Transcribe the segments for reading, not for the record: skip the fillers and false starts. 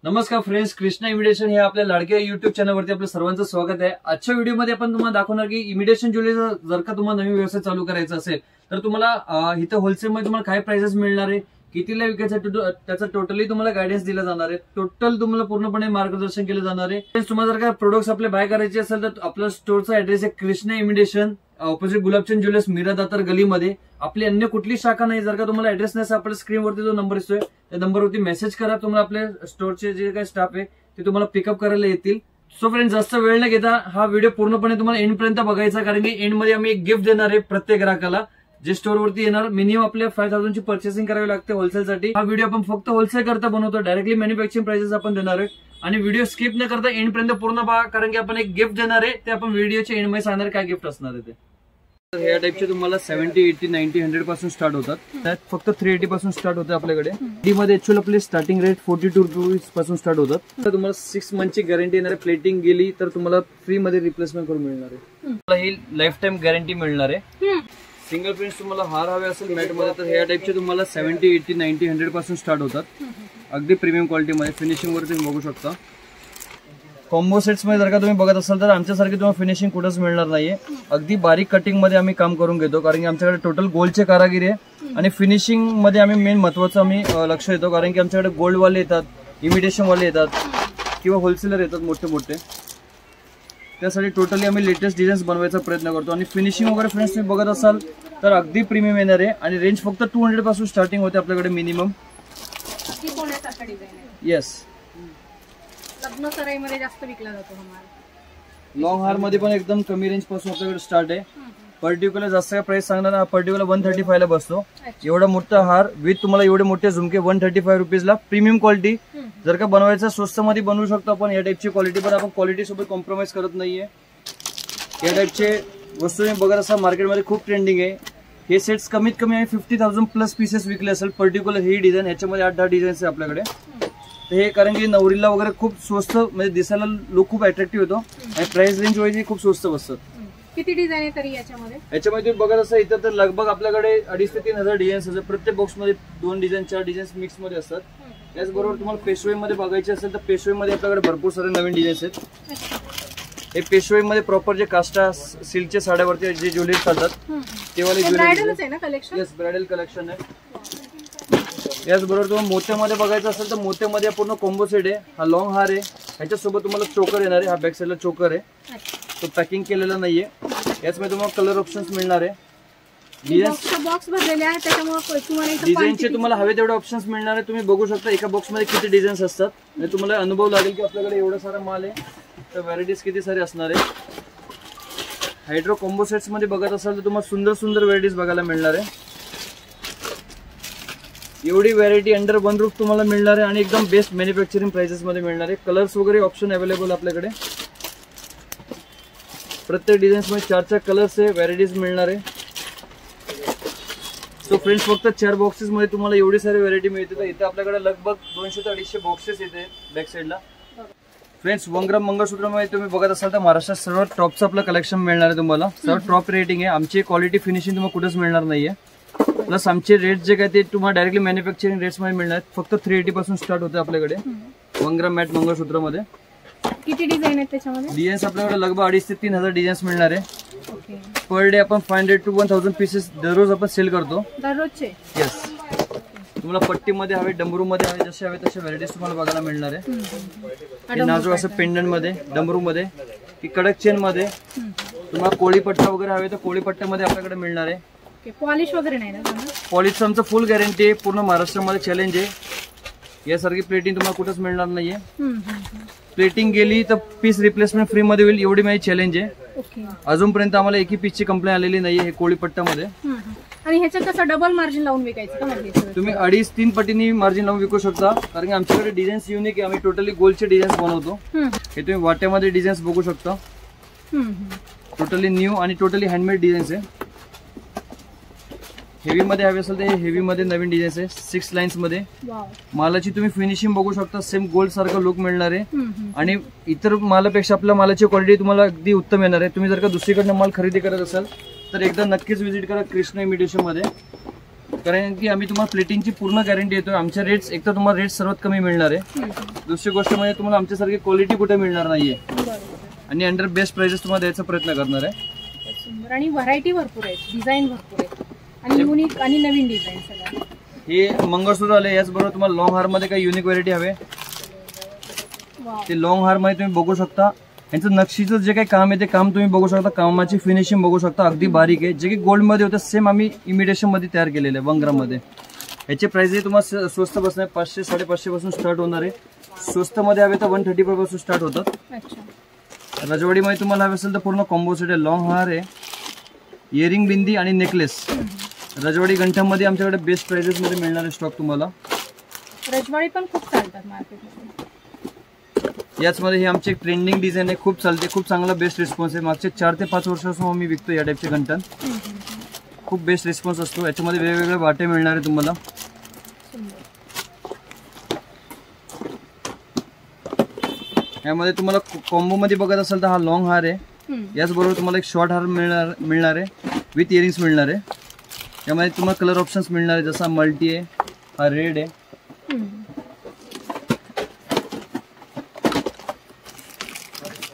नमस्कार friends, Krishna imitation हे आपल्या लाडक्या युट्यूब चॅनलवरती आपलं सर्वांचं स्वागत आहे। आजच्या व्हिडिओमध्ये आपण तुम्हाला दाखवणार की इमिटेशन ज्वेलरी जर का तुम्हाला नवीन व्यवसाय चालू करायचा असेल तर तुम्हाला इथं होलसेलमध्ये तुम्हाला काय प्राइसेस मिळणार आहे, कितीला विकायचं, त्याचा टोटली तुम्हाला गायडन्स दिला जाणार आहे। टोटल तुम्हाला पूर्णपणे मार्गदर्शन केलं जाणार आहे। तुम्हाला जर का प्रोडक्ट्स आपले बाय करायचे असेल तर आपल्या स्टोअरचा ऍड्रेस आहे Krishna imitation, opposite Gulabchand jewellers, Meera Datar गलीमध्ये। आपली अन्य कुठली शाखा नाही। जर का तुम्हाला ऍड्रेस नाही आपल्या स्क्रीनवरती जो नंबर दिसतोय त्या नंबरवरती मेसेज करा, तुम्हाला आपल्या स्टोअरचे जे काही स्टाफ आहे ते तुम्हाला पिकअप करायला येतील। सो फ्रेंड्स, जास्त वेळ न घेता हा व्हिडिओ पूर्णपणे तुम्हाला एंड पर्यंत बघायचा, कारण की एंड मध्ये आम्ही एक गिफ्ट देणार आहे प्रत्येक ग्राहकाला जे स्टोअर वरती येणार। मिनिमम आपल्या 5000 ची पर्चेसिंग करावी लागते होलसेलसाठी। हा व्हिडिओ आपण फक्त होलसेल करता बनवतो, डायरेक्टली मॅन्युफॅक्चरिंग प्राइसेस आपण देणार आहे। आणि व्हिडिओ स्किप न करता एंड पर्यंत पूर्ण पहा, कारण की आपण एक गिफ्ट देणार आहे ते आपण व्हिडिओच्या एंड मध्ये सांगणार काय गिफ्ट असणार आहे ते। ह्या टाइपचे तुम्हाला 70, 80, 90, 100 पासून स्टार्ट होतात। त्यात फक्त 380 पासून स्टार्ट होते आपल्याकडे। डी मध्ये ऍक्च्युअली आपली स्टार्टिंग रेट 42 रुपीज पासून स्टार्ट होतात। तर तुम्हाला 6 मंथची गॅरंटी येणार आहे। प्लेटिंग गेली तर तुम्हाला फ्री मध्ये रिप्लेसमेंट करून मिळणार आहे। तुम्हाला ही लाईफ टाइम गॅरंटी मिळणार आहे। सिंगल प्रिंट्स तुम्हाला हार हवे असेल मॅट मध्ये तर ह्या टाइपचे तुम्हाला 70, 80, 90, 100 पासून स्टार्ट होतात। अगदी प्रीमियम क्वालिटी मध्ये फिनिशिंग वर तुम्ही बघू शकता। कॉम्बो सेट्स मध्ये जर का तुम्ही बघत असाल तर आमच्यासारखी तुम्हाला फिनिशिंग कुठंच मिळणार नाहीये। अगदी बारीक कटिंग मध्ये आम्ही काम करून घेतो, कारण की आमच्याकडे टोटल गोल्डचे कारागिरी आहे। आणि फिनिशिंग मध्ये आम्ही मेन महत्वाचं आम्ही लक्ष देतो, कारण की आमच्याकडे गोल्ड वाले येतात, इमिटेशन वाले येतात किंवा होलसेलर येतात मोठे मोठे। त्यासाठी टोटली आम्ही लेटेस्ट डिझाईन्स बनवायचा प्रयत्न करतो। आणि फिनिशिंग वगैरे फ्रेंड्स तुम्ही बघत असाल तर अगदी प्रीमियम येणार आहे। आणि रेंज फक्त 200 पासून स्टार्टिंग होते आपल्याकडे मिनिमम। येस, लग्न सराईमध्ये जास्त विकला जातो। लॉंग हार मध्ये पण एकदम कमी रेंज पासून आपल्याकडे स्टार्ट आहे। पर्टिक्युलर जास्त काय प्राइस सांगणार ना, पर्टिक्युलर 135 ला बसतो। एवढा मोठा हार विथ तुम्हाला एवढे मोठे झुमके 135 रुपीजला। प्रीमियम क्वालिटी जर का बनवायचं स्वस्त मध्ये बनवू शकतो आपण। या टाइपची क्वालिटी पण आपण क्वालिटी सोबत कॉम्प्रोमाइज करत नाहीये। या टाइपचे वस्तू बघत असा मार्केटमध्ये खूप ट्रेंडिंग आहे। हे सेट्स कमीत कमी 50,000 प्लस पीसेस विकले असेल। पर्टिक्युलर ही डिझाईन, याच्यामध्ये 8-10 डिझाईन्स आहे आपल्याकडे। हे कारण की नवरीला वगैरे खूप स्वस्त, म्हणजे दिसायला लुक खूप अट्रॅक्टिव्ह होतो आणि प्राइस रेंज वाईज खूप स्वस्त बसतात। किती डिझाईन आहे तरी याच्यामध्ये? तुम्ही बघत असा इथं तर लगभग आपल्याकडे 2,500 ते 3,000 डिझाईन्स असतात। प्रत्येक बॉक्स मध्ये 2 डिझाईन 4 डिझाईन्स मिक्स मध्ये असतात। त्याचबरोबर तुम्हाला पेशवाई मध्ये बघायचे असेल तर पेशवाई मध्ये आपल्याकडे भरपूर सारे नवीन डिझाईन्स आहेत। हे पेशवाई मध्ये प्रॉपर जे कास्टा सिल्कच्या साड्यावरती जे ज्वेलरी चालतात ते वाले ज्वेलरी। येस, ब्रायडल कलेक्शन आहे। याचबरोबर तुम्हाला मोत्यामध्ये बघायचं असेल तर मोत्यामध्ये पूर्ण कॉम्बो सेट आहे। हा लॉंग हार आहे, ह्याच्यासोबत तुम्हाला चोकर येणार आहे। हा बॅक साईडला चोकर आहे, तो पॅकिंग केलेला नाहीये। याचमध्ये तुम्हाला कलर ऑप्शन्स मिळणार आहे। डिझाईनचे तुम्हाला हवे तेवढे ऑप्शन्स मिळणार आहे। तुम्ही बघू शकता एका बॉक्स मध्ये किती डिझाईन्स असतात, म्हणजे तुम्हाला अनुभव लागेल की आपल्याकडे एवढा सारा माल आहे तर व्हरायटीज किती सारे असणार आहे। हायड्रो कॉम्बो सेट्स मध्ये बघत असाल तर तुम्हाला सुंदर सुंदर व्हरायटीज बघायला मिळणार आहे। एवढी व्हरायटी अंडर वन रूफ तुम्हाला मिळणार आहे आणि एकदम बेस्ट मॅन्युफॅक्चरिंग प्राइसेस मध्ये मिळणार आहे। कलर्स वगैरे ऑप्शन अवेलेबल आपल्याकडे। प्रत्येक डिझाईन्स मध्ये 4-4 कलर्स आहे, व्हरायटीज मिळणार आहे। सो फ्रेंड्स, फक्त 4 बॉक्सेस मध्ये तुम्हाला एवढी सारी व्हरायटी मिळते। तर इथे आपल्याकडे लगभग 200 ते 250 बॉक्सेस येते बॅक साईडला। फ्रेंड्स, 1 ग्राम मंगळसूत्रामध्ये तुम्ही बघत असाल तर महाराष्ट्रात सर्व टॉपचं आपलं कलेक्शन मिळणार आहे तुम्हाला। सर्व टॉप रेटिंग आहे। आमची क्वालिटी फिनिशिंग तुम्हाला कुठेच मिळणार नाहीये। प्लस आमचे रेट जे काय ते तुम्हाला डायरेक्टली मॅन्युफॅक्चरिंग रेट्स मध्ये मिळणार आहेत। फक्त 380 पासून स्टार्ट होते आपल्याकडे 1 ग्राम मॅट मंगळसूत्र मध्ये। किती डिझाईन आहेत त्याच्यामध्ये? डिझाईन्स आपल्याकडे लगभग 2,500 ते 3,000 डिझाईन्स मिळणार आहे। पर डे आपण 500 to 1,000 पीसेस दररोज आपण सेल करतो दररोजचे। येस, तुम्हाला पट्टीमध्ये हवे, डमरू मध्ये हवे, जसे हवे तसे व्हरायटीज तुम्हाला बघायला मिळणार आहे। नाजूक असं पेंडंट मध्ये, डमरू मध्ये, की कडक चेन मध्ये। तुम्हाला कोळी पट्टा वगैरे हवे तर कोळी पट्ट्यामध्ये आपल्याकडे मिळणार आहे। पॉलिश वगैरे नाही ना? पॉलिश आमचं फुल गॅरंटी आहे। पूर्ण महाराष्ट्रामध्ये चॅलेंज आहे। यासारखी प्लेटिंग तुम्हाला कुठेच मिळणार नाहीये। प्लेटिंग गेली तर पीस रिप्लेसमेंट फ्री मध्ये होईल, एवढी माझी चॅलेंज आहे। अजूनपर्यंत आम्हाला एकही पीसची कंप्लेंट आलेली नाहीये हे कोळी पट्ट्यामध्ये। आणि ह्याच्यात कसं डबल मार्जिन लावून विकायचं का? तुम्ही 2.5-3 पटीने मार्जिन लावून विकू शकता, कारण की आमच्याकडे डिझाईन्स युनिक आहे। आम्ही टोटली गोल्डचे डिझाईन्स बनवतो। हे तुम्ही वाट्यामध्ये डिझाईन्स बघू शकता। टोटली न्यू आणि टोटली हँडमेड डिझाईन्स आहे। हेवी मध्ये हवे असेल तर हेवी मध्ये नवीन डिझाईन्स आहे 6 लाईन्स मध्ये। मालाची तुम्ही फिनिशिंग बघू शकता, सेम गोल्ड सारखं लुक मिळणार आहे। आणि इतर मालापेक्षा आपल्या मालाची क्वालिटी तुम्हाला अगदी उत्तम येणार आहे। तुम्ही जर का दुसरीकडनं माल खरेदी करत असाल तर एकदा नक्कीच व्हिजिट करा कृष्णा इमिटेशन मध्ये। कारण की आम्ही तुम्हाला प्लेटिंगची पूर्ण गॅरंटी देतोय. आमच्या रेट्स एक तर तुम्हाला रेट सर्वात कमी मिळणार आहे. दुसरी गोष्ट म्हणजे तुम्हाला आमच्यासारखी क्वालिटी कुठे मिळणार नाहीये आणि अंडर बेस्ट प्राइसेस तुम्हाला द्यायचा प्रयत्न करणार आहे. सुंदर आणि व्हरायटी भरपूर आहे, डिझाईन भरपूर आहे आणि युनिक आणि नवीन डिझाईन सगळं. हे मंगळसूत्र आले. याचबरोबर तुम्हाला लॉंग हार मध्ये काही युनिक व्हरायटी हवे ते लॉंग हार मध्ये तुम्ही बघू शकता. यांचं नक्षीचं जे काही काम आहे ते काम तुम्ही बघू शकता. कामाची फिनिशिंग बघू शकता, अगदी बारीक आहे. जे की गोल्ड मध्ये होतं सेम आम्ही इमिटेशन मध्ये तयार केलेलं आहे 1 ग्राम मध्ये. याचे प्राइस तुम्हाला स्वस्त बसणार 500 550 पासून स्टार्ट होणार आहे. स्वस्त मध्ये हवे तर 135 पासून स्टार्ट होतात. रजवाडीमध्ये तुम्हाला हवे असेल तर पूर्ण कॉम्बो सेट आहे. लॉंग हार आहे, इयरिंग, बिंदी आणि नेकलेस. रजवाडी गंठ्यामध्ये आमच्याकडे बेस्ट प्राइसेस मध्ये मिळणार आहे स्टॉक तुम्हाला. रजवाडी पण खूप चालतात मार्केटमध्ये. याचमध्ये ही आमची एक ट्रेंडिंग डिझाईन आहे, खूप चालते, खूप चांगला बेस्ट रिस्पॉन्स आहे. मागचे 4 ते 5 वर्षापासून आम्ही विकतो या टाईपचे गंठन. खूप बेस्ट रिस्पॉन्स असतो. याच्यामध्ये वेगवेगळे वाटे मिळणार आहे तुम्हाला. यामध्ये तुम्हाला कॉम्बो मध्ये बघत असाल तर हा लॉंग हार आहे. याचबरोबर तुम्हाला एक शॉर्ट हार मिळणार आहे विथ इयरिंग्स मिळणार आहे. यामध्ये तुम्हाला कलर ऑप्शन्स मिळणार आहे, जसा मल्टी आहे, हा रेड आहे.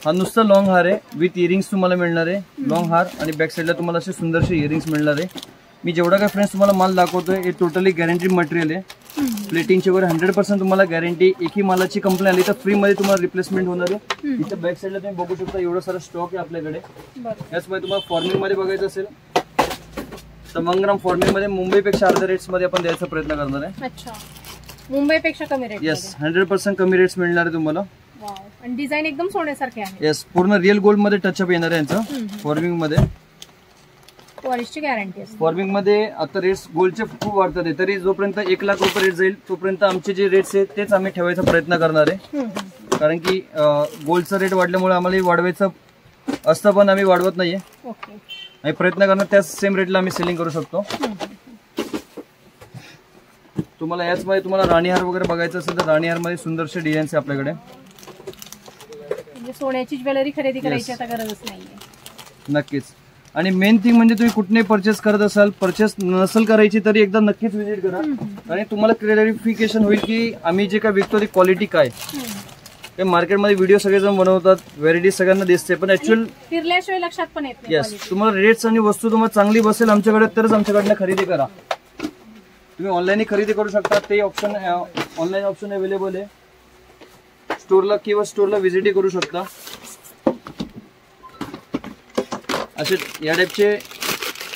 हा नुसता लॉंग हार आहे विथ इयरिंग्स तुम्हाला मिळणार आहे. लॉंग हार आणि बॅक साईडला तुम्हाला असे सुंदरसे इयरिंग्स मिळणार आहे. मी जेवढा काय फ्रेंड्स तुम्हाला माल दाखवतोय हे टोटली गॅरंटी मटेरियल आहे. प्लेटिंगची वगैरे 100% तुम्हाला गॅरंटी. एकही मालाची कंप्लेंट आली तर फ्री मध्ये तुम्हाला रिप्लेसमेंट होणार आहे. इथं बॅक साईडला तुम्ही बघू शकता एवढा सारा स्टॉक आहे आपल्याकडे. याचमध्ये तुम्हाला फॉर्मिंग मध्ये बघायचं असेल तर 1 ग्राम फॉर्मिंग मध्ये मुंबईपेक्षा अर्ध्या रेट्स मध्ये आपण द्यायचा प्रयत्न करणार आहे. अच्छा, मुंबईपेक्षा कमी रेट. येस, 100% कमी रेट्स मिळणार आहे तुम्हाला. आणि डिझाईन एकदम सोन्यासारखे आहे. येस, पूर्ण रिअल गोल्ड मध्ये टचअप येणार आहे यांचं. फॉर्मिंग मध्ये पॉलिशची गॅरंटी असते. फॉर्मिंग मध्ये आता रेट्स गोल्डचे खूप वाढतात आहे. तरी जोपर्यंत 1 लाख रुपये रेट जाईल तोपर्यंत आमचे जे रेट्स आहेत तेच आम्ही ठेवायचा प्रयत्न करणार आहे. कारण की गोल्डचा रेट वाढल्यामुळे आम्हाला वाढवायचं असतं पण आम्ही वाढवत नाहीये. आम्ही प्रयत्न करणार त्याच सेम रेटला आम्ही सेलिंग करू शकतो. तुम्हाला याचमध्ये तुम्हाला राणीहार वगैरे बघायचं असेल तर राणीहार मध्ये सुंदरसे डिझाईन्स आहे आपल्याकडे. सोन्याची ज्वेलरी खरेदी करायची आता गरजच नाहीये. नक्कीच. आणि मेन थिंग म्हणजे तुम्ही कुठे परचेस करत असाल, परचेस नसेल करायची तरी एकदा नक्कीच व्हिजिट करा. आणि तुम्हाला क्लॅरिफिकेशन होईल की आम्ही जे काय विकतो ती क्वालिटी काय. ते मार्केटमध्ये व्हिडिओ सगळेजण बनवतात, व्हरायटी सगळ्यांना दिसते पण ऍक्च्युअल फिरल्याशिवाय लक्षात पण येत नाही. येस, तुम्हाला रेट्स आणि वस्तू तुम्हाला चांगली बसेल आमच्याकडे तरच आमच्याकडनं खरेदी करा. तुम्ही ऑनलाईन खरेदी करू शकता, ते ऑप्शन ऑनलाईन ऑप्शन अवेलेबल आहे. स्टोरला किंवा स्टोरला व्हिजिट करू शकता. असे या टाईपचे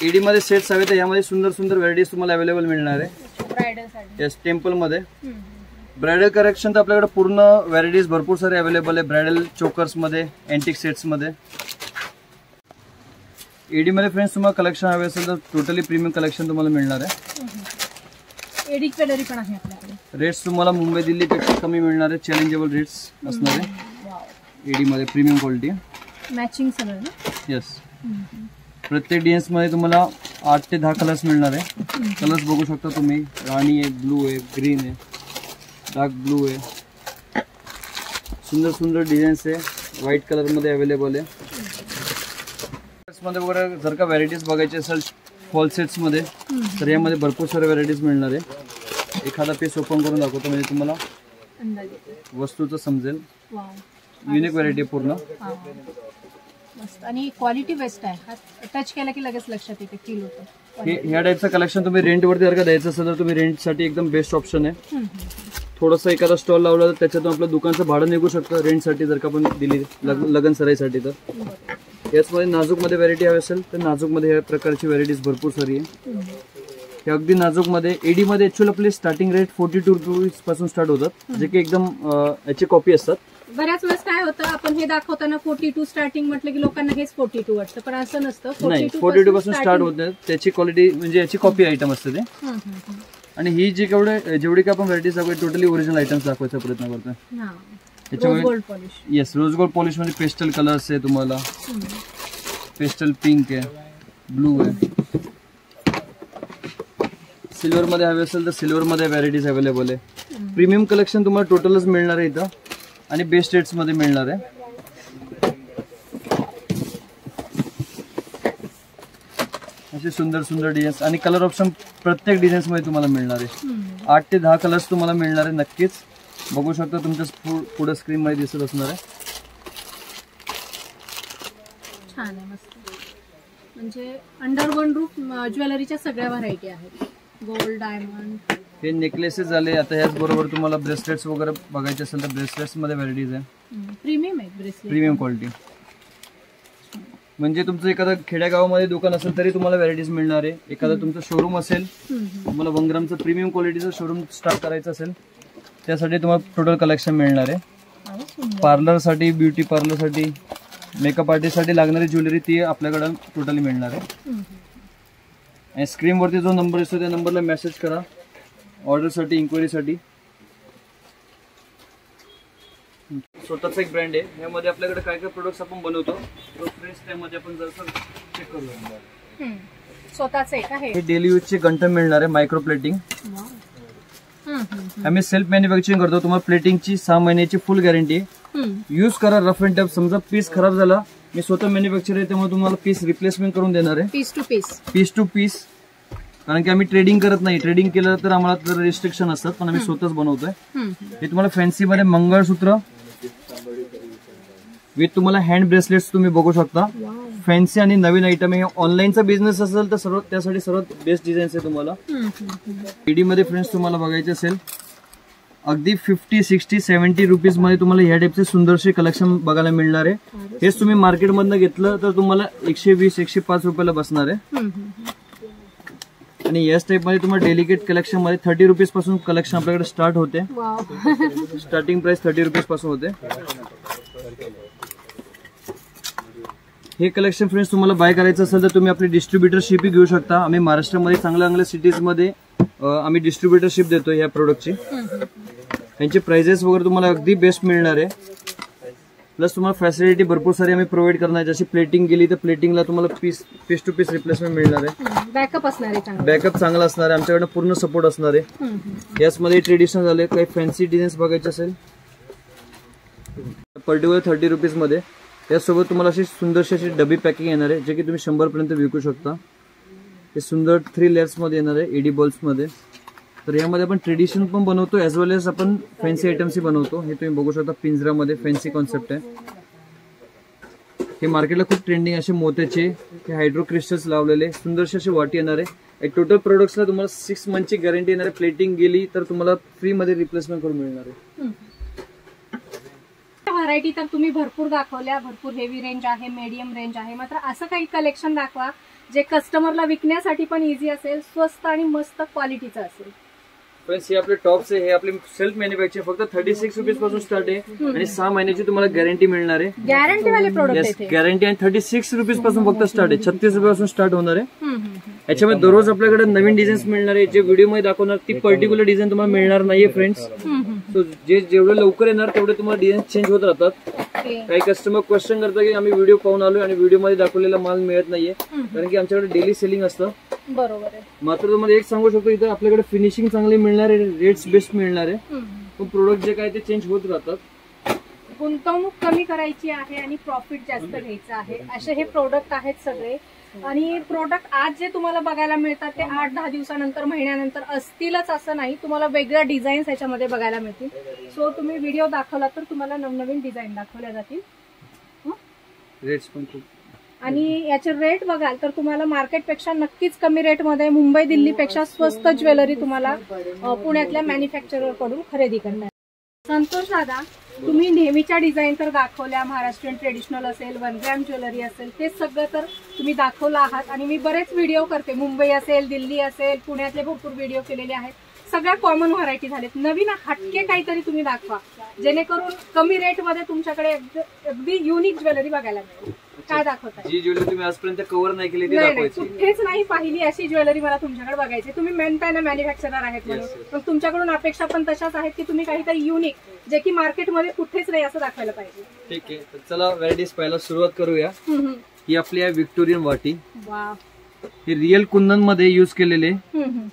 ईडी मध्ये सेट्स हवे तर यामध्ये सुंदर सुंदर व्हरायटीज तुम्हाला अवेलेबल मिळणार आहे. ब्रायडल येस, टेम्पल मध्ये ब्रायडल कलेक्शन तर आपल्याकडे पूर्ण व्हरायटीज भरपूर सारे अवेलेबल आहे. ब्रायडल चोकर्स मध्ये, अँटिक सेट्स मध्ये. ईडी मध्ये फ्रेंड्स तुम्हाला कलेक्शन हवे असेल तर टोटली प्रीमियम कलेक्शन तुम्हाला मिळणार आहे. एडी ज्वेलरी पण आहे आपल्याकडे. रेट्स तुम्हाला मुंबई दिल्ली पेक्षा कमी मिळणार आहे. चॅलेंजेबल रेट्स असणार आहे ईडी मध्ये. प्रीमियम क्वालिटी, मॅचिंग सगळं. येस, प्रत्येक डिझाईन्स मध्ये तुम्हाला 8 ते 10 कलर्स मिळणार आहे. कलर्स बघू शकता तुम्ही. राणी आहे, ब्लू आहे, ग्रीन आहे, डार्क ब्लू आहे. सुंदर सुंदर डिझाईन्स आहे. व्हाईट कलर मध्ये अवेलेबल आहे. मध्ये वगैरे जर का व्हरायटीज बघायची असेल फॉल सेट्स मध्ये तर यामध्ये भरपूर सारे व्हरायटीज मिळणार आहे. एखादा पीस ओपन करून दाखवतो म्हणजे तुम्हाला वस्तूचं समजेल. युनिक व्हरायटी पूर्ण. मस्त आणि क्वालिटी बेस्ट आहे. टच केला की लगेच लक्षात येते, फील होतं. ह्या टाईपचं कलेक्शन तुम्ही रेंटवरती जर का द्यायचं असेल तर तुम्ही रेंटसाठी एकदम बेस्ट ऑप्शन आहे. थोडंसं एखादा स्टॉल लावला तर त्याच्यातून आपलं दुकानचं भाडं निघू शकतं रेंटसाठी जर का आपण दिली लग्न सराईसाठी. तर याचमध्ये नाजूकमध्ये व्हरायटी हवी असेल तर नाजूकमध्ये या प्रकारची व्हरायटीज भरपूर सारी आहे. हे अगदी नाजूकमध्ये एडी मध्ये ऍक्च्युअली आपली स्टार्टिंग रेट 42 रुपीज पासून स्टार्ट होतात, जे की एकदम याची कॉपी असतात. बऱ्याच वेळेस काय होतं, आपण हे दाखवताना 42 स्टार्टिंग म्हटलं की लोकांना हेच 42 वाटतं, पण असं नसतं. 42 पासून स्टार्ट होतं. त्याची क्वालिटी म्हणजे याची कॉपी आयटम असते ते. आणि ही जी जेवढी काय आपण व्हरायटीज दाखवतो टोटली ओरिजिनल आयटम्स दाखवायचा प्रयत्न करतोय. त्याच्यामुळे येस, रोज गोल्ड पॉलिश मध्ये पेस्टल कलर्स आहे तुम्हाला. पेस्टल पिंक आहे, ब्लू आहे. सिल्वर मध्ये हवे असेल तर सिल्वर मध्ये व्हरायटीज अवेलेबल आहे. प्रीमियम कलेक्शन तुम्हाला टोटलच मिळणार आहे इथं आणि बेस्ट रेट्स मध्ये मिळणार आहे. असे सुंदर सुंदर डिझाईन्स आणि कलर ऑप्शन प्रत्येक डिझाईन्स मध्ये तुम्हाला मिळणार आहे. 8 ते 10 कलर्स तुम्हाला मिळणार आहे. नक्कीच बघू शकता, तुमच्या पुढे स्क्रीन मध्ये दिसत असणार आहे. छान आहे, मस्त. म्हणजे अंडर वन रूफ ज्वेलरीच्या सगळ्या व्हरायटी आहेत. गोल्ड, डायमंड, हे नेकलेसेस झाले. आता ह्याच बरोबर तुम्हाला ब्रेसलेट्स वगैरे बघायचे असेल तर ब्रेसलेट्स मध्ये व्हरायटीज आहे. प्रीमियम आहे ब्रेसलेट, प्रीमियम क्वालिटी. म्हणजे तुमचं एखादं खेड्यागावामध्ये दुकान असेल तरी तुम्हाला व्हरायटीज मिळणार आहे. एखादं तुमचं शोरूम असेल, तुम्हाला 1 ग्रामचं प्रीमियम क्वालिटीचं शोरूम स्टार्ट करायचं असेल, त्यासाठी तुम्हाला टोटल कलेक्शन मिळणार आहे. पार्लरसाठी, ब्युटी पार्लरसाठी, मेकअप आर्टिस्टसाठी लागणारी ज्वेलरी ती आपल्याकडं टोटली मिळणार आहे. आणि स्क्रीनवरती जो नंबर असतो त्या नंबरला मेसेज करा ऑर्डरसाठी, इन्क्वायरीसाठी. स्वतःचा एक ब्रँड आहे. यामध्ये आपल्याकडे काय काय प्रोडक्ट्स आपण बनवतो फ्रेंड्स, त्यामध्ये आपण जर चेक करूया. स्वतःच आहे का हे डेली यूजचे गंठन मिळणार आहे. मायक्रो प्लेटिंग आम्ही सेल्फ मॅन्युफॅक्चरिंग करतो. तुम्हाला प्लेटिंगची 6 महिन्याची फुल गॅरंटी आहे. यूज करा रफ अँड टफ. समजा पीस खराब झाला, मी स्वतः मॅन्युफॅक्चर आहे त्यामुळे तुम्हाला पीस रिप्लेसमेंट करून देणार आहे. Piece to piece. कारण की आम्ही ट्रेडिंग करत नाही. ट्रेडिंग केलं तर आम्हाला तर रिस्ट्रिक्शन असतात, पण आम्ही स्वतःच बनवतोय. हे तुम्हाला फॅन्सी मध्ये मंगळसूत्र विथ तुम्हाला हँड ब्रेसलेट्स तुम्ही बघू शकता. फॅन्सी आणि नवीन आयटम आहे. ऑनलाईनचा बिझनेस असेल तर सर्व त्यासाठी सर्वात बेस्ट डिझाईन्स आहे तुम्हाला. ईडी मध्ये फ्रेंड्स तुम्हाला बघायचे असेल अगदी 50, 60, 70 रुपीज मध्ये तुम्हाला ह्या टाईपचे सुंदरसे कलेक्शन बघायला मिळणार आहे. हेच तुम्ही मार्केटमधनं घेतलं तर तुम्हाला 120, 105 रुपयाला बसणार आहे. आणि याच टाईप मध्ये तुम्हाला डेलिकेट कलेक्शन मध्ये 30 रुपीज पासून कलेक्शन आपल्याकडे स्टार्ट होते. स्टार्टिंग प्राइस 30 रुपीज पासून होते. हे कलेक्शन फ्रेंड्स तुम्हाला बाय करायचं असेल तर तुम्ही आपली डिस्ट्रीब्युटरशिप घेऊ शकता. आम्ही महाराष्ट्रामध्ये चांगल्या चांगल्या सिटीज मध्ये आम्ही डिस्ट्रीब्युटरशिप देतो या प्रोडक्टची. यांचे प्राइजेस वगैरे तुम्हाला अगदी बेस्ट मिळणार आहे. प्लस तुम्हाला फॅसिलिटी भरपूर सारी आम्ही प्रोव्हाइड करणार आहे. जशी प्लेटिंग गेली तर प्लेटिंगला तुम्हाला पीस टू पीस रिप्लेसमेंट मिळणार आहे. बॅकअप असणार आहे, बॅकअप चांगला असणार आहे. आमच्याकडे पूर्ण सपोर्ट असणार आहे. याचमध्ये ट्रेडिशनल झाले, काही फॅन्सी डिझाईन्स बघायचे असेल पर्टिक्युलर 30 रुपीज मध्ये. यासोबत तुम्हाला अशी सुंदरशी अशी डबी पॅकिंग येणार आहे, जे की तुम्ही 100 पर्यंत विकू शकता. हे सुंदर 3 लेयर्स मध्ये येणार आहे, एडी बॉल्स मध्ये. तर यामध्ये आपण ट्रेडिशन पण बनवतो ॲज वेल एज आपण फॅन्सी आयटम्सही बनवतो. हे तुम्ही बघू शकता, पिंजरामध्ये फॅन्सी कॉन्सेप्ट आहे. हे मार्केटला खूप ट्रेंडिंग असे मोत्याचे हायड्रो क्रिस्टल्स लावलेले सुंदरशी अशी वाटी येणार आहे. टोटल प्रोडक्ट्सला तुम्हाला 6 मंथची गॅरंटी येणार आहे. प्लेटिंग गेली तर तुम्हाला फ्री मध्ये रिप्लेसमेंट करून मिळणार आहे. व्हरायटी तर तुम्ही भरपूर दाखवल्या. भरपूर हेवी रेंज आहे, मीडियम रेंज आहे. मात्र असं काही कलेक्शन दाखवा जे कस्टमरला विकण्यासाठी पण इझी असेल, स्वस्त आणि मस्त क्वालिटीचं असेल. फ्रेंड्स हे आपले टॉप्स आहे. हे आपले सेल्फ मॅन्युफॅक्चर फक्त 36 रुपीज पासून स्टार्ट आहे आणि 6 महिन्याची तुम्हाला गॅरंटी मिळणार आहे. गॅरंटी वाले प्रोडक्ट गॅरंटी. आणि 36 रुपीज पासून फक्त स्टार्ट आहे. 36 रुपयापासून स्टार्ट होणार आहे. याच्यामध्ये दररोज आपल्याकडे नवीन डिझाईन्स मिळणार आहे. जे व्हिडिओ मध्ये दाखवणार ती पर्टिक्युलर डिझाईन तुम्हाला मिळणार नाहीये फ्रेंड्स. सो जेवढं लवकर येणार तेवढे तुम्हाला डिझाईन चेंज होत राहतात. काही कस्टमर क्वेश्चन करतात की आम्ही व्हिडिओ पाहून आलोय आणि व्हिडिओ मध्ये दाखवलेला माल मिळत नाहीये, कारण की आमच्याकडे डेली सेलिंग असतं. बरोबर आहे. मात्र तुम्हाला एक सांगू शकतो, इथं आपल्याकडे फिनिशिंग चांगली मिळणार आहे, रेट्स बेस्ट मिळणार आहे. पण प्रोडक्ट जे काय ते चेंज होत राहतात. गुंतवणूक कमी करायची आहे आणि प्रॉफिट जास्त घ्यायचं आहे, असे हे प्रोडक्ट आहेत सगळे. आणि प्रोडक्ट आज जे तुम्हाला बघायला मिळतात ते 8-10 दिवसानंतर, महिन्यानंतर असतीलच असं नाही. तुम्हाला वेगळ्या डिझाईन्स ह्याच्यामध्ये बघायला मिळतील. सो तुम्ही व्हिडिओ दाखवला तर तुम्हाला नवनवीन डिझाईन दाखवल्या जातील. रेट्स पण खूप. आणि याचे रेट बघाल तर तुम्हाला मार्केटपेक्षा नक्कीच कमी रेटमध्ये, मुंबई दिल्लीपेक्षा स्वस्त ज्वेलरी तुम्हाला पुण्यातल्या मॅन्युफॅक्चरर कडून खरेदी करणार. संतोष दादा, तुम्ही नेहमीच्या डिझाईन तर दाखवल्या, महाराष्ट्रीयन ट्रेडिशनल असेल, 1 ग्रॅम ज्वेलरी असेल, ते सगळं तर तुम्ही दाखवलं आहात. आणि मी बरेच व्हिडिओ करते, मुंबई असेल, दिल्ली असेल, पुण्यातले भरपूर व्हिडिओ केलेले आहेत. सगळ्या कॉमन व्हरायटी झालेत. नवीन हटके काहीतरी तुम्ही दाखवा, जेणेकरून कमी रेटमध्ये तुमच्याकडे अगदी युनिक ज्वेलरी बघायला मिळेल. काय दाखवताय? जी ज्वेलरी तुम्ही आजपर्यंत कव्हर नाही केली ती नाही, दाखवायची. कुठेच नाही पाहिली अशी ज्वेलरी मला तुमच्याकडे बघायची. तुम्ही मेन मॅन्युफॅक्चरर आहेत म्हणून, पण तुमच्याकडून अपेक्षा पण तशाच आहेत की तुम्ही काहीतरी युनिक, जे की मार्केटमध्ये कुठेच नाही असं दाखवायला पाहिजे. ठीक आहे, तर चला व्हरायटीज पाहायला सुरुवात करूया. ही आपली आहे व्हिक्टोरियन वाटी. वा, हे रिअल कुंदन मध्ये युज केलेले.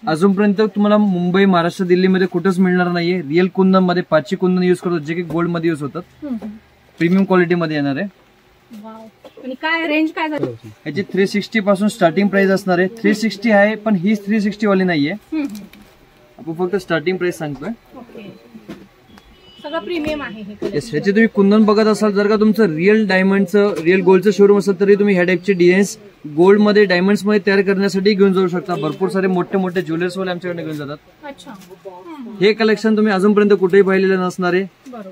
अजूनपर्यंत तुम्हाला मुंबई, महाराष्ट्र, दिल्लीमध्ये कुठंच मिळणार नाहीये. रिअल कुंदन मध्ये 5ची कुंदन युज करतो, जे की गोल्ड मध्ये युज होतात. प्रीमियम क्वालिटी मध्ये येणार आहे. वाव. आणि काय रेंज काय झाली? याची 360 पासून स्टार्टिंग प्राइस असणार आहे. 360 आहे पण ही 360 वाली नाहीये. आपण फक्त स्टार्टिंग प्राइस सांगतोय. ओके. सगळं प्रीमियम आहे हे. येस. ह्याचे तुम्ही कुंदन बघत असाल, जर का तुमचं रिअल डायमंडचं रिअल गोल्डचं शोरूम असेल तरी तुम्ही ह्या टाईपचे डिझाईन्स गोल्ड मध्ये डायमंड्स मध्ये तयार करण्यासाठी घेऊन जाऊ शकता. भरपूर सारे मोठे मोठे ज्वेलर्स वाले आमच्याकडे घेऊन जातात. अच्छा. हे कलेक्शन तुम्ही अजूनपर्यंत कुठेही पाहिलेलं नसणार आहे. बरोबर.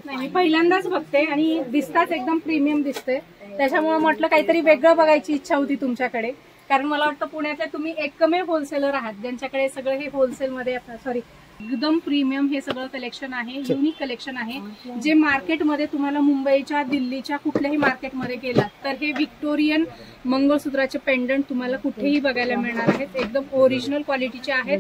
नाही, मी पहिल्यांदाच बघते आणि दिसताच एकदम प्रीमियम दिसते. त्याच्यामुळे म्हटलं काहीतरी वेगळं बघायची इच्छा होती तुमच्याकडे, कारण मला वाटतं पुण्यातले तुम्ही एकमेव होलसेलर आहात ज्यांच्याकडे सगळं हे होलसेलमध्ये सॉरी एकदम प्रीमियम हे सगळं कलेक्शन आहे. युनिक कलेक्शन आहे जे मार्केटमध्ये तुम्हाला मुंबईच्या दिल्लीच्या कुठल्याही मार्केटमध्ये गेलात तर हे व्हिक्टोरियन मंगळसूत्राचे पेंडंट तुम्हाला कुठेही बघायला मिळणार आहेत. एकदम ओरिजिनल क्वालिटीचे आहेत.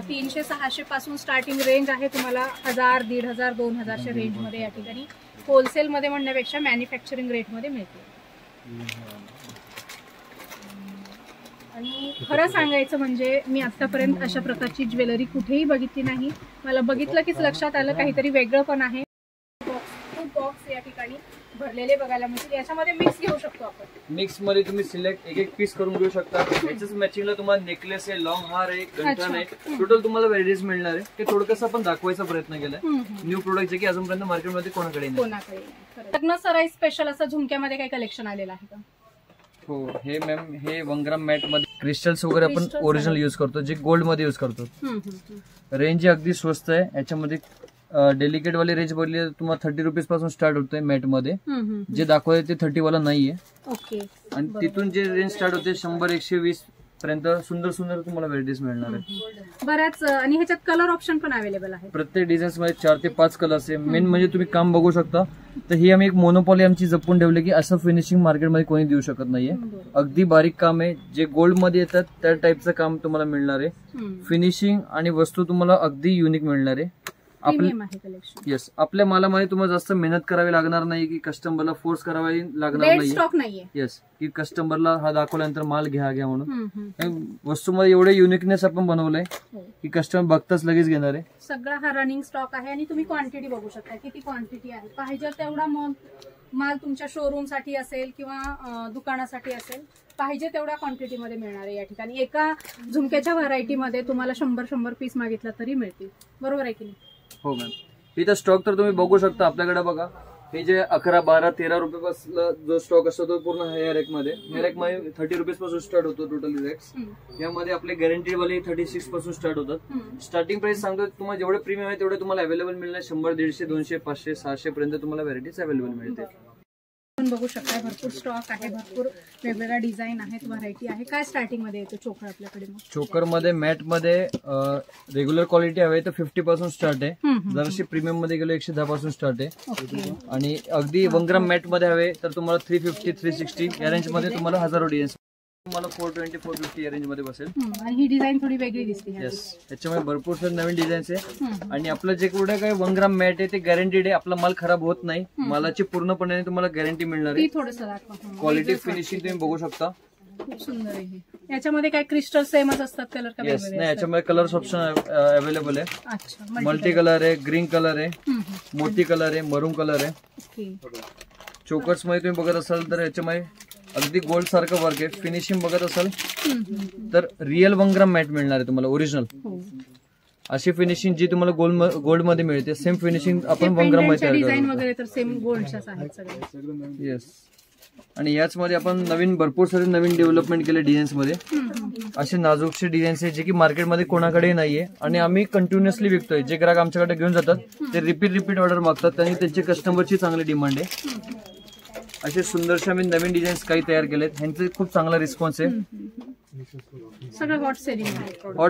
300-600 पासून स्टार्टिंग रेंज आहे. तुम्हाला 1000, 1500, 2000च्या रेंजमध्ये या ठिकाणी होलसेलमध्ये म्हणण्यापेक्षा मॅन्युफॅक्चरिंग रेटमध्ये मिळते. आणि खरं सांगायचं म्हणजे मी आतापर्यंत अशा प्रकारची ज्वेलरी कुठेही बघितली नाही. मला बघितलं कीच लक्षात आलं काहीतरी वेगळं पण आहे. बॉक्स या ठिकाणी भरलेले बघायला मिळतील. याच्यामध्ये मिक्स घेऊ शकतो आपण. मिक्स मध्ये तुम्ही सिलेक्ट एक पीस करून घेऊ शकता. याच्याच मॅचिंगला तुम्हाला नेकलेस आहे, लॉंग हार आहे, गंठण आहे. टोटल तुम्हाला व्हरायटीज मिळणार आहे. ते थोडंसं आपण दाखवायचा प्रयत्न केलाय. न्यू प्रोडक्ट जे की अजूनपर्यंत मार्केटमध्ये कोणाकडे नाही. लग्न सराई स्पेशल असं झुमक्यामध्ये काही कलेक्शन आलेलं आहे का? हो. हे मॅम हे 1 ग्राम मॅट मध्ये क्रिस्टल्स वगैरे आपण ओरिजिनल युज करतो, जे गोल्ड मध्ये युज करतो. रेंज अगदी स्वस्त आहे. याच्यामध्ये डेलिकेट वाली रेंज बोलली तुम्हाला 30 रुपीज पासून स्टार्ट होते मॅट मध्ये. जे दाखवते ते 30 वाला नाहीये. ओके. आणि तिथून जे रेंज स्टार्ट होते 100-120 पर्यंत सुंदर सुंदर तुम्हाला व्हरायटीज मिळणार आहे. बऱ्याच. आणि ह्याच्यात कलर ऑप्शन पण अवेलेबल आहे. प्रत्येक डिझाईन्स मध्ये 4 ते 5 कलर्स आहे. मेन म्हणजे तुम्ही काम बघू शकता. तर ही आम्ही एक मोनोपॉली आमची जपून ठेवली की असं फिनिशिंग मार्केटमध्ये कोणी देऊ शकत नाहीये. अगदी बारीक काम आहे. जे गोल्ड मध्ये येतात त्या टाईपचं काम तुम्हाला मिळणार आहे. फिनिशिंग आणि वस्तू तुम्हाला अगदी युनिक मिळणार आहे. येस. आपल्या मालामध्ये तुम्हाला जास्त मेहनत करावी लागणार नाही की कस्टमरला फोर्स करावी लागणार नाही. येस. की कस्टमरला हा दाखवल्यानंतर माल घ्या म्हणून. वस्तूमध्ये एवढे युनिकनेस आपण बनवलंय की कस्टमर बघताच लगेच घेणार आहे. सगळा हा रनिंग स्टॉक आहे. आणि तुम्ही क्वांटिटी बघू शकता किती क्वांटिटी आहे. पाहिजे तेवढा माल तुमच्या शोरूम साठी असेल किंवा दुकानासाठी असेल, पाहिजे तेवढ्या क्वांटिटीमध्ये मिळणार आहे. या ठिकाणी एका झुमक्याच्या व्हरायटीमध्ये तुम्हाला 100 पीस मागितला तरी मिळतील. बरोबर आहे की नाही? हो मॅम. इथं स्टॉक तर तुम्ही बघू शकता. आपल्याकडे बघा हे जे 11, 12, 13 रुपये पासून जो स्टॉक असतो तो पूर्ण हेअर रॅक मध्ये 30 रुपीज पासून स्टार्ट होतो. टोटल रॅक्स यामध्ये आपले गॅरंटी वाले 36 पासून स्टार्ट होतात. स्टार्टिंग प्राइस सांगतो तुम्हाला जेवढे प्रीमियम आहे तेवढे तुम्हाला अवेलेबल मिळणार. 100, 150, 200, 500, 600 पर्यंत तुम्हाला व्हरायटीज अवेलेबल मिळते. बघू शकता भरपूर स्टॉक आहे. भरपूर वेगवेगळ्या डिझाईन आहेत, व्हरायटी आहे. काय स्टार्टिंग मध्ये येतो चोकर आपल्याकडे? चोकर मध्ये मॅट मध्ये रेग्युलर क्वालिटी हवे तर 50 पासून स्टार्ट आहे. जराशी प्रीमियम मध्ये गेलो 110 पासून स्टार्ट आहे. आणि अगदी 1 ग्राम मॅट मध्ये हवे तर तुम्हाला 350, 360 या रेंज मध्ये तुम्हाला हजारो डिझाईन तुम्हाला 420, 450 या रेंज मध्ये बसेल. आणि ही डिझाईन थोडी वेगळी दिसते. येस. त्याच्यामुळे भरपूर सारे नवीन डिझाईन्स आहे. आणि आपलं जे कुठे काय 1 ग्राम मॅट आहे ते गॅरंटीड आहे. आपला माल खराब होत नाही. मालाची पूर्णपणे तुम्हाला गॅरंटी मिळणार आहे. क्वालिटी फिनिशिंग तुम्ही बघू शकता. खूप सुंदर आहे. याच्यामध्ये काय क्रिस्टल सेमच असतात कलर का? येस. नाही, याच्यामध्ये कलर्स ऑप्शन अवेलेबल आहे. अच्छा. मल्टी कलर आहे, ग्रीन कलर आहे, मोती कलर आहे, मरून कलर आहे. चोकर्स मध्ये तुम्ही बघत असाल तर याच्यामध्ये अगदी गोल्ड सारखं वर्क आहे. फिनिशिंग बघत असाल तर रिअल 1 ग्राम मॅट मिळणार आहे तुम्हाला ओरिजिनल. अशी फिनिशिंग जी तुम्हाला गोल्ड मध्ये मिळते सेम फिनिशिंग आपण 1 ग्राम मध्ये येस. आणि याच मध्ये आपण भरपूर सारे नवीन डेव्हलपमेंट केले डिझाईन्स मध्ये. असे नाजूकचे डिझाईन्स आहे जे की मार्केटमध्ये कोणाकडे नाहीये. आणि आम्ही कंटिन्युअसली विकतोय. जे ग्राहक आमच्याकडे घेऊन जातात ते रिपीट ऑर्डर मागतात आणि त्यांची कस्टमरची चांगली डिमांड आहे. असे सुंदरसे आम्ही नवीन डिझाईन्स काही तयार केलेत. ह्यांचे खूप चांगला रिस्पॉन्स आहे. सगळं हॉट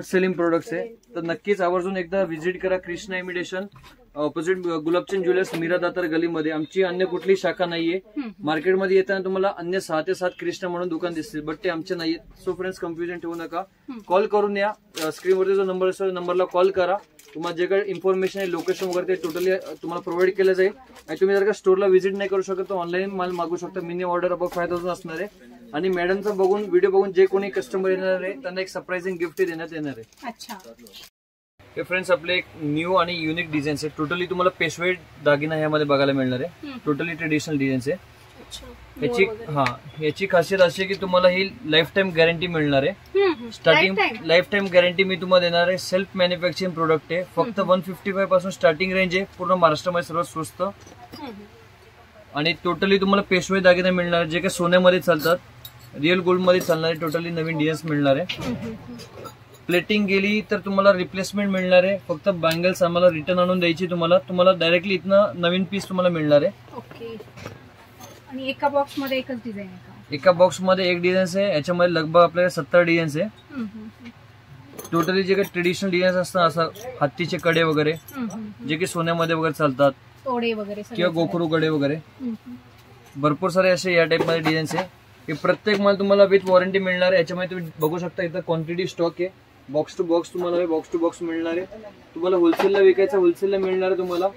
सेलिंग प्रोडक्ट्स आहे. तर नक्कीच आवर्जून एकदा व्हिजिट करा Krishna imitation opposite Gulabchand jewellers Meera Datar गलीमध्ये. आमची अन्य कुठली शाखा नाहीये. मार्केटमध्ये येताना तुम्हाला अन्य 6 ते 7 कृष्णा म्हणून दुकान दिसतील बट ते आमचे नाहीये. सो फ्रेंड्स कन्फ्युजन ठेवू नका. कॉल करून या. स्क्रीनवरती जो नंबर असतो नंबरला कॉल करा. तुम्हाला जे काही इन्फॉर्मेशन आहे लोकेशन वगैरे ते टोटली तुम्हाला प्रोव्हाइड केलं जाईल. आणि तुम्ही जर का स्टोरला व्हिजिट नाही करू शकत तर ऑनलाईन माल मागू शकता. मिनिमम ऑर्डर अबाउट 5000 असणार आहे. आणि मॅडमचं बघून व्हिडिओ बघून जे कोणी कस्टमर येणार आहे त्यांना एक सरप्राइझिंग गिफ्ट देण्यात येणार आहे. अच्छा. हे फ्रेंड्स आपले एक न्यू आणि युनिक डिझाईन्स आहे. टोटली तुम्हाला पेशवे दागिना ह्यामध्ये बघायला मिळणार आहे. टोटली ट्रेडिशनल डिझाईन्स आहे. याची खासियत अशी आहे की तुम्हाला ही लाईफ टाइम गॅरंटी मिळणार आहे. स्टार्टिंग लाईफ टाइम गॅरंटी मी तुम्हाला देणार आहे. सेल्फ मॅन्युफॅक्चरिंग प्रोडक्ट आहे. फक्त 155 पासून स्टार्टिंग रेंज आहे. पूर्ण महाराष्ट्रामध्ये सर्वात स्वस्त. आणि टोटली तुम्हाला पेशवाई दागिने मिळणार आहे, जे काही सोन्यामध्ये चालतात, रिअल गोल्ड मध्ये चालणारे टोटली नवीन डिझाईन्स मिळणार आहे. प्लेटिंग गेली तर तुम्हाला रिप्लेसमेंट मिळणार आहे. फक्त बँगल्स आम्हाला रिटर्न आणून द्यायची. तुम्हाला डायरेक्टली इथनं नवीन पीस तुम्हाला मिळणार आहे. ओके. आणि एका बॉक्स मध्ये एकच डिझाईन आहे का? एका बॉक्स मध्ये एक डिझाईन आहे. याच्यामध्ये लगभग आपल्याला 70 डिझाईन्स आहे. टोटली जे काही ट्रेडिशनल डिझाईन्स असतात, असं हत्तीचे कडे वगैरे, जे की सोन्यामध्ये वगैरे चालतात, तोडे वगैरे किंवा गोखरू कडे वगैरे, भरपूर सारे असे या टाइप मध्ये डिझाईन्स आहे. हे प्रत्येक माल तुम्हाला विथ वॉरंटी मिळणार आहे. याच्यामध्ये तुम्ही बघू शकता इथं क्वांटिटी स्टॉक आहे. बॉक्स टू बॉक्स तुम्हाला बॉक्स टू बॉक्स मिळणार आहे. तुम्हाला होलसेलला विकायचं होलसेलला मिळणार आहे. तुम्हाला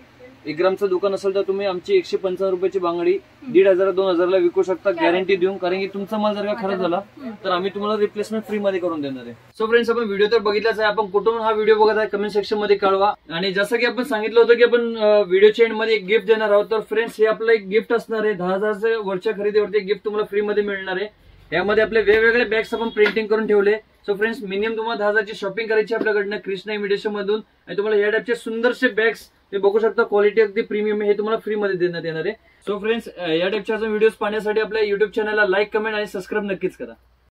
1 ग्रामचं दुकान असेल तर तुम्ही आमची 155 रुपयाची बांगडी 1,500-2,000 ला विकू शकता, गॅरंटी देऊन. कारण की तुमचा माल जर का खराब झाला तर आम्ही तुम्हाला रिप्लेसमेंट फ्री मध्ये करून देणार आहे. सो फ्रेंड्स, आपण व्हिडिओ तर बघितलाच आहे. आपण कुठून हा व्हिडिओ बघत आहे कमेंट सेक्शन मध्ये कळवा. आणि जसं की आपण सांगितलं होतं की आपण व्हिडिओच्या एंड मध्ये एक गिफ्ट देणार आहोत. तर फ्रेंड्स, हे आपलं एक गिफ्ट असणार आहे. 10,000 वरच्या खरेदीवरती एक गिफ्ट तुम्हाला फ्री मध्ये मिळणार आहे. यामध्ये आपले वेगवेगळे बॅग्स आपण प्रिंटिंग करून ठेवले. सो फ्रेंड्स, मिनिमम तुम्हाला 10,000ची शॉपिंग करायची आपल्याकडनं कृष्णा इमिटेशन मधून. आणि तुम्हाला या टाइपचे सुंदरसे बॅग्स तुम्ही बघू शकता, क्वालिटी अगदी प्रीमियम आहे. हे तुम्हाला फ्री मध्ये देण्यात येणार आहे. सो फ्रेंड्स, या टाइपच्या व्हिडिओज पाहण्यासाठी आपल्या युट्यूब चॅनलला लाईक, कमेंट आणि सबस्क्राईब नक्कीच करा.